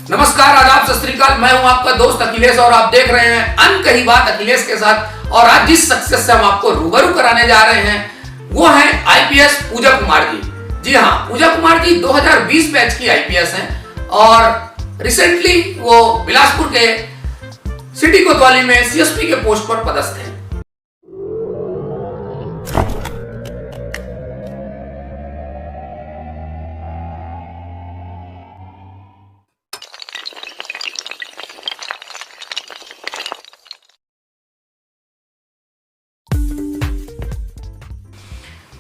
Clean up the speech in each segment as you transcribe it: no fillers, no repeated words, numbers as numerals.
नमस्कार, आदाब, सत श्री अकाल। मैं हूं आपका दोस्त अखिलेश और आप देख रहे हैं अनकही बात अखिलेश के साथ। और आज जिस शख्सियत से हम आपको रूबरू कराने जा रहे हैं वो है आईपीएस पूजा कुमार जी। जी हाँ, पूजा कुमार जी 2020 बैच की आईपीएस हैं और रिसेंटली वो बिलासपुर के सिटी कोतवाली में सीएसपी के पोस्ट पर पदस्थ हैं।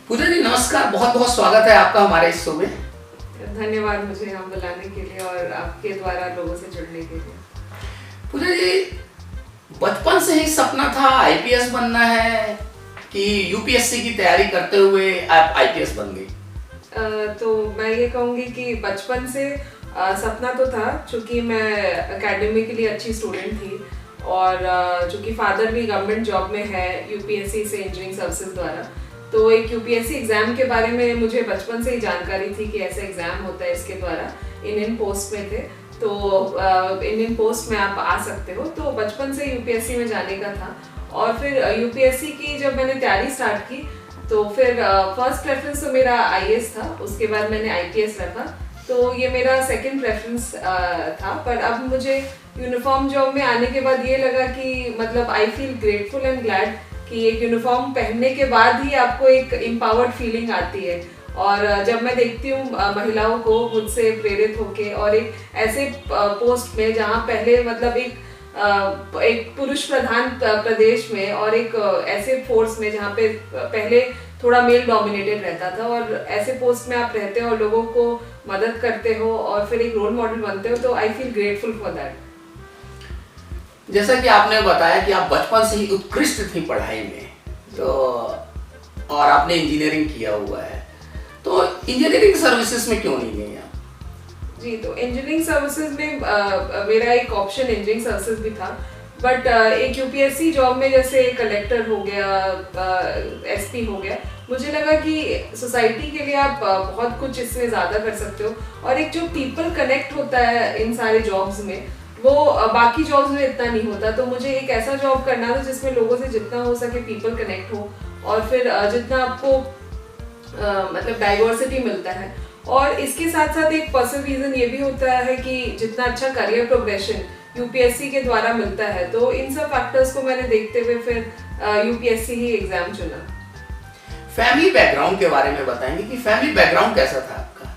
पूजा जी नमस्कार, बहुत बहुत स्वागत है आपका हमारे इस शो में। धन्यवाद मुझे यहाँ बुलाने के लिए और आपके द्वारा लोगों से जुड़ने के लिए। पूजा जी, बचपन से ही सपना था आईपीएस बनना है कि यूपीएससी की तैयारी करते हुए आप आईपीएस बन गई? तो मैं ये कहूँगी कि बचपन से सपना तो था, चूँकि मैं एकेडमिकली अच्छी स्टूडेंट थी और चूँकि फादर भी गवर्नमेंट जॉब में है यूपीएससी से इंजीनियरिंग सर्विसेज द्वारा, तो एक यूपीएससी एग्जाम के बारे में मुझे बचपन से ही जानकारी थी कि ऐसा एग्जाम होता है। इसके द्वारा इंडियन पोस्ट में थे, तो इंडियन पोस्ट में आप आ सकते हो। तो बचपन से यूपीएससी में जाने का था और फिर यूपीएससी की जब मैंने तैयारी स्टार्ट की तो फिर फर्स्ट प्रेफरेंस तो मेरा आईएएस था, उसके बाद मैंने आईपीएस रखा, तो ये मेरा सेकंड प्रेफरेंस था। पर अब मुझे यूनिफॉर्म जॉब में आने के बाद ये लगा कि मतलब I feel grateful and glad कि एक यूनिफॉर्म पहनने के बाद ही आपको एक एम्पावर्ड फीलिंग आती है। और जब मैं देखती हूँ महिलाओं को मुझसे प्रेरित होके और एक ऐसे पोस्ट में जहाँ पहले मतलब एक पुरुष प्रधान प्रदेश में और एक ऐसे फोर्स में जहाँ पे पहले थोड़ा मेल डोमिनेटेड रहता था और ऐसे पोस्ट में आप रहते हो और लोगों को मदद करते हो और फिर एक रोल मॉडल बनते हो, तो I feel grateful for that. जैसा कि आपने बताया कि आप बचपन से ही उत्कृष्ट थी पढ़ाई में, तो और आपने इंजीनियरिंग किया हुआ है, तो इंजीनियरिंग सर्विसेज में क्यों नहीं गई आप? जी, तो इंजीनियरिंग सर्विसेज में मेरा एक ऑप्शन इंजीनियरिंग सर्विसेज भी था, बट एक यूपीएससी जॉब में जैसे कलेक्टर हो गया, एसपी हो गया, मुझे लगा कि सोसाइटी के लिए आप बहुत कुछ इसमें ज़्यादा कर सकते हो और एक जो पीपल कनेक्ट होता है इन सारे जॉब्स में वो बाकी जॉब्स में इतना नहीं होता। तो मुझे एक ऐसा जॉब करना था जिसमें लोगों से जितना हो सके पीपल कनेक्ट हो और फिर जितना आपको मतलब डाइवर्सिटी मिलता है। और इसके साथ साथ एक पर्सनल रीजन ये भी होता है कि जितना अच्छा करियर प्रोग्रेशन यूपीएससी के द्वारा मिलता है, तो इन सब फैक्टर्स को मैंने देखते हुए फिर यूपीएससी ही एग्जाम चुना। फैमिली बैकग्राउंड के बारे में बताएंगे कि फैमिली बैकग्राउंड कैसा था आपका?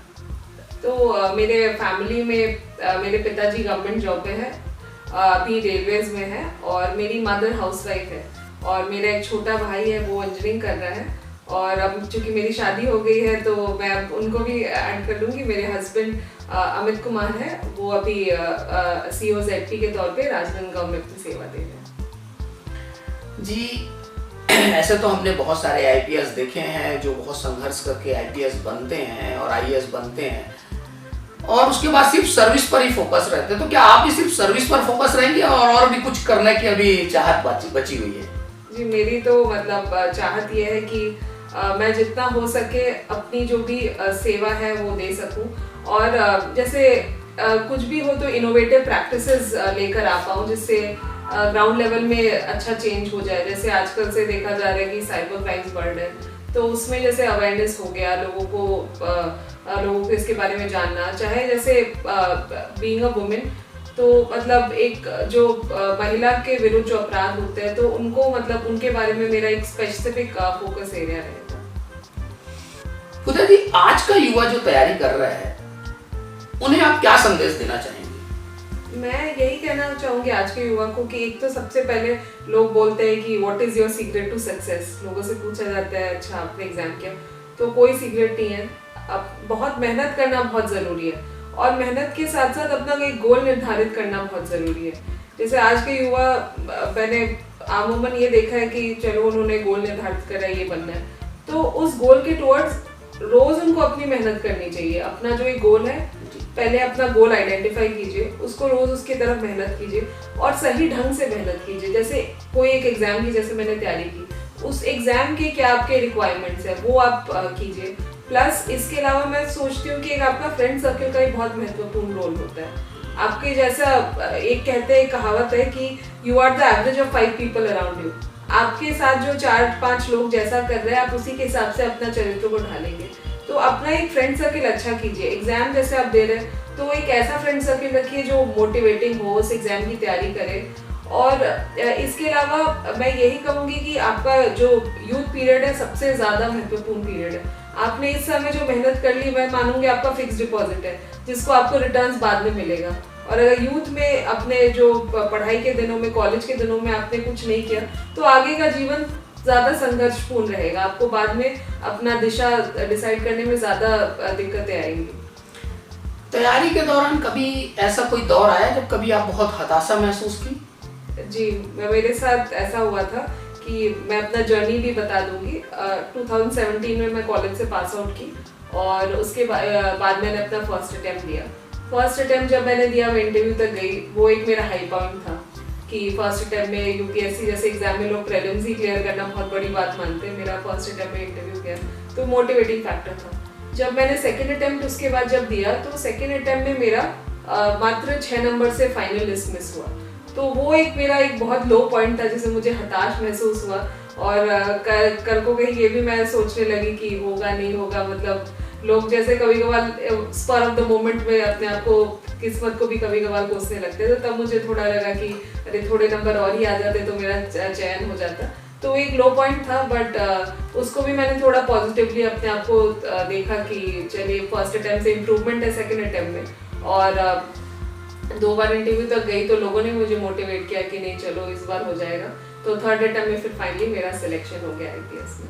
तो मेरे फैमिली में मेरे पिताजी गवर्नमेंट जॉब में है, अभी रेलवेज में है, और मेरी मदर हाउसवाइफ है और मेरा एक छोटा भाई है, वो इंजीनियरिंग कर रहा है। और अब चूंकि मेरी शादी हो गई है तो मैं अब उनको भी ऐड कर लूँगी। मेरे हस्बैंड अमित कुमार है, वो अभी COZP के तौर पे राजनांदगांव गवर्नमेंट में सेवा दे रहे हैं। जी, ऐसे तो हमने बहुत सारे आईपीएस देखे हैं जो बहुत संघर्ष करके आईपीएस बनते हैं और आईएएस बनते हैं और उसके बाद सिर्फ सर्विस पर ही फोकस रहते हैं। तो क्या आप भी सिर्फ सर्विस पर फोकस रहेंगे और भी कुछ करने की अभी चाहत बची हुई है? जी, मेरी तो मतलब चाहत यह है कि मैं जितना हो सके अपनी जो भी सेवा है वो दे सकूं और जैसे कुछ भी हो तो इनोवेटिव प्रैक्टिसेस लेकर आ पाऊँ जिससे ग्राउंड लेवल में अच्छा चेंज हो जाए। जैसे आजकल से देखा जा रहा है कि साइबर क्राइम्स बढ़ रहे हैं, तो उसमें जैसे अवेयरनेस हो गया, लोगों को इसके बारे में जानना, चाहे जैसे बीइंग अ वुमेन, तो मतलब एक जो महिला के विरुद्ध जो अपराध होते हैं तो उनको मतलब उनके बारे में मेरा एक स्पेसिफिक फोकस एरिया रहेगा। पूजा जी, आज का युवा जो तैयारी कर रहा है उन्हें आप क्या संदेश देना चाहेंगे? मैं यही कहना चाहूंगी आज के युवा को कि एक तो सबसे पहले लोग बोलते हैं कि what is your secret to success, लोगों से पूछा जाता है अच्छा आपने एग्जाम किया, तो कोई सीक्रेट नहीं है। अब बहुत मेहनत करना बहुत जरूरी है और मेहनत के साथ साथ अपना एक गोल निर्धारित करना बहुत जरूरी है। जैसे आज के युवा, मैंने आमूमन ये देखा है कि चलो उन्होंने गोल निर्धारित करा है, ये बनना है, तो उस गोल के टुवर्ड्स रोज उनको अपनी मेहनत करनी चाहिए। अपना जो एक गोल है, पहले अपना गोल आइडेंटिफाई कीजिए, उसको रोज उसकी तरफ मेहनत कीजिए और सही ढंग से मेहनत कीजिए। जैसे कोई एक एग्जाम की जैसे मैंने तैयारी की, उस एग्जाम के क्या आपके रिक्वायरमेंट्स है वो आप कीजिए। प्लस इसके अलावा मैं सोचती हूँ कि एक आपका फ्रेंड सर्कल का भी बहुत महत्वपूर्ण रोल होता है। आपके जैसा एक कहते हैं, कहावत है कि you are the average of 5 people around you. आपके साथ जो 4-5 लोग जैसा कर रहे हैं, आप उसी के हिसाब से अपना चरित्र को ढालेंगे। तो अपना एक फ्रेंड सर्किल अच्छा कीजिए। एग्जाम जैसे आप दे रहे हैं तो एक ऐसा फ्रेंड सर्किल रखिए जो मोटिवेटिंग हो, उस एग्जाम की तैयारी करे। और इसके अलावा मैं यही कहूँगी कि आपका जो यूथ पीरियड है सबसे ज़्यादा महत्वपूर्ण पीरियड है। आपने इस समय जो मेहनत कर ली, मैं मानूंगी आपका फिक्स डिपॉजिट है जिसको आपको रिटर्न्स बाद में मिलेगा। और अगर यूथ में अपने जो पढ़ाई के दिनों में, कॉलेज के दिनों में आपने कुछ नहीं किया तो आगे का जीवन ज़्यादा संघर्षपूर्ण रहेगा। आपको बाद में अपना दिशा डिसाइड करने में ज़्यादा दिक्कतें आएंगी। तैयारी के दौरान कभी ऐसा कोई दौर आया जब कभी आप बहुत हताशा महसूस की? जी, मेरे साथ ऐसा हुआ था कि मैं अपना जर्नी भी बता दूंगी। 2017 में मैं कॉलेज से पास आउट की और उसके बाद मैंने अपना फर्स्ट अटेम्प्ट दिया। फर्स्ट अटेम्प्ट जब मैंने दिया, मैं इंटरव्यू तक गई, वो एक मेरा हाई पॉइंट था कि फर्स्ट अटेम्प्ट में यूपीएससी जैसे एग्जाम में लोग प्रीलिम्स ही क्लियर करना बहुत बड़ी बात मानते हैं। मेरा फर्स्ट अटेम्प्ट में इंटरव्यू गया तो मोटिवेटिंग फैक्टर था। जब मैंने सेकेंड अटेम्प्ट उसके बाद जब दिया तो सेकेंड अटेम्प्ट में मेरा मात्र 6 नंबर से फाइनल लिस्ट मिस हुआ। तो वो एक मेरा एक बहुत लो पॉइंट था जिससे मुझे हताश महसूस हुआ। और कल को कहीं ये भी मैं सोचने लगी कि होगा नहीं होगा, मतलब लोग जैसे कभी कभार स्पर ऑफ द मोमेंट में अपने आप को, किस्मत को भी कभी कभार कोसने लगते हैं। तो तब मुझे थोड़ा लगा कि अरे थोड़े नंबर और ही आ जाते तो मेरा चयन हो जाता। तो एक लो पॉइंट था, बट उसको भी मैंने थोड़ा पॉजिटिवली अपने आप को देखा कि चलिए फर्स्ट अटेम्प्ट से इम्प्रूवमेंट है सेकेंड अटेम्प्ट में। और 2 बार इंटरव्यू तक गई तो लोगों ने मुझे मोटिवेट किया कि नहीं चलो इस बार हो जाएगा। तो थर्ड अटेम्प्ट में फिर फाइनली मेरा सिलेक्शन हो गया आईपीएस में।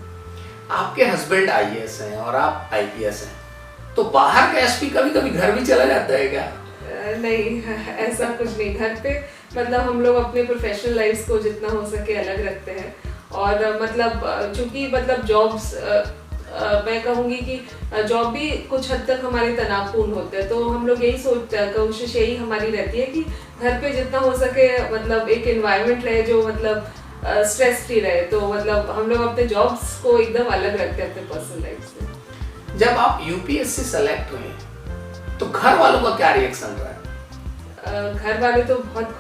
आपके हस्बैंड आईएएस हैं और आप आईपीएस हैं, तो बाहर का एसपी कभी कभी घर भी चला जाता है क्या? नहीं, ऐसा कुछ नहीं। घर पे मतलब हम लोग अपने प्रोफेशनल लाइफ को जितना हो सके अलग रखते हैं। और मतलब चूंकि मतलब जॉब्स, मैं कहूँगी कि जॉब भी कुछ हद तक हमारे तनावपूर्ण होते हैं। तो हम लोग यही सोचते हैं, कोशिश यही हमारी रहती है कि घर पे जितना हो सके मतलब एक एनवायरनमेंट रहे जो मतलब स्ट्रेस फ्री रहे। तो मतलब हम लोग अपने जॉब्स को एकदम अलग रखते हैं अपने पर्सनल लाइफ से। जब आप यूपीएससी सेलेक्ट हुए तो घर वालों का क्या रिएक्शन रहा? घर वाले तो बहुत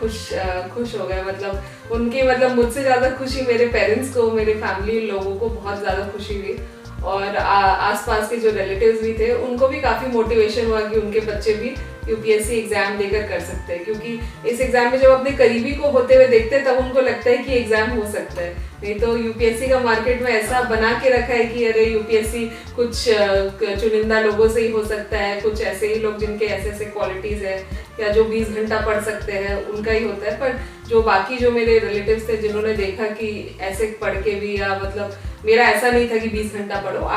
खुश हो गए। मतलब उनकी मतलब मुझसे ज़्यादा खुशी मेरे पेरेंट्स को, मेरे फैमिली लोगों को बहुत ज़्यादा खुशी हुई। और आसपास के जो रिलेटिव्स भी थे उनको भी काफ़ी मोटिवेशन हुआ कि उनके बच्चे भी यूपीएससी एग्जाम देकर कर सकते हैं। क्योंकि इस एग्जाम में जब अपने करीबी को होते हुए देखते हैं तब उनको लगता है कि एग्जाम हो सकता है। नहीं तो यूपीएससी का मार्केट में ऐसा बना के रखा है कि अरे यूपीएससी कुछ चुनिंदा लोगों से ही हो सकता है, कुछ ऐसे ही लोग जिनके ऐसे ऐसे क्वालिटीज है या जो 20 घंटा पढ़ सकते हैं उनका ही होता है। पर जो बाकी जो मेरे रिलेटिव्स थे जिन्होंने देखा कि ऐसे पढ़ के भी, या मतलब मेरा ऐसा नहीं था कि 20 घंटा पढ़ो,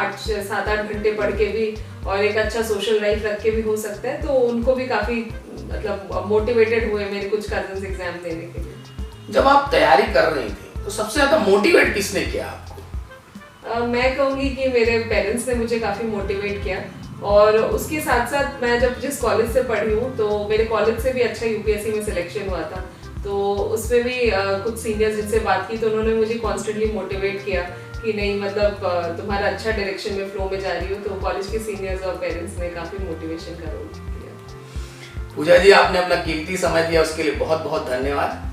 7-8 घंटे पढ़ के भी और एक अच्छा सोशल लाइफ रख के भी हो सकता है। तो उनको भी काफी मतलब मोटिवेटेड हुए मेरे कुछ कजन्स एग्जाम देने के लिए। जब आप तैयारी कर रही थी तो सबसे ज्यादा मोटिवेट किसने किया आपको? मैं कहूँगी कि मेरे पेरेंट्स ने मुझे काफी मोटिवेट किया। और उसके साथ साथ मैं जब जिस कॉलेज से पढ़ी हूँ तो मेरे कॉलेज से भी अच्छा यूपीएससी में सिलेक्शन हुआ था। तो उसमें भी कुछ सीनियर्स जिनसे बात की तो उन्होंने मुझे कॉन्स्टेंटली मोटिवेट किया कि नहीं मतलब तुम्हारा अच्छा डायरेक्शन में फ्लो में जा रही हो। तो कॉलेज के सीनियर्स और पेरेंट्स ने काफी मोटिवेशन का रोल किया। पूजा जी, आपने अपना कीमती समय दिया उसके लिए बहुत बहुत धन्यवाद।